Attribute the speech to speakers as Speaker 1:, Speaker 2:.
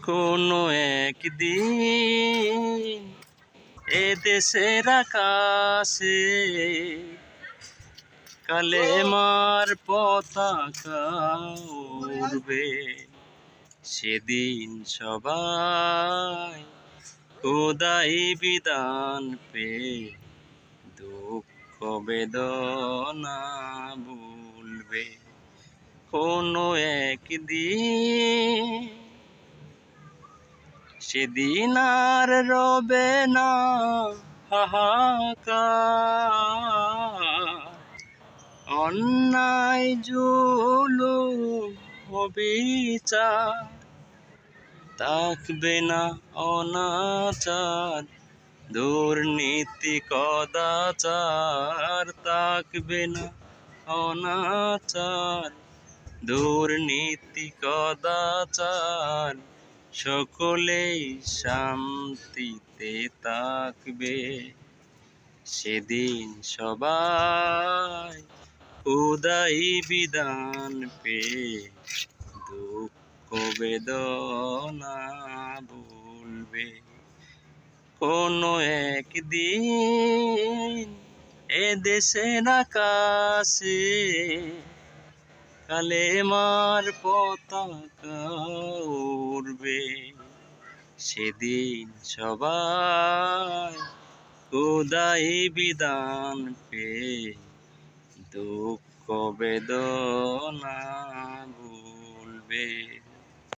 Speaker 1: কোনো একদিন এ দেশের আকাশে কালেমার পতাকা উড়বে। সেদিন সবাই খোদাই বিধান পেয়ে দুঃখ বেদনা ভুলবে। কোনো একদিন সেদিন আর রবে না হাহাকার, অন্যায় জুলুম অবিচার থাকবে না, অনাচার দুর্নীতি কদাচার থাকবে না, অনাচার দুর্নীতি কদাচার সকলেই শান্তিতে থাকবে। সেদিন সবাই খোদাই বিধান পেয়ে দুঃখ বেদনা ভুলবে। কোনো একদিন এ দেশের আকাশে কালেমার পতাকা উড়বে। সেদিন সবাই খোদাই বিধান পেয়ে দুঃখ বেদনা ভুলবে।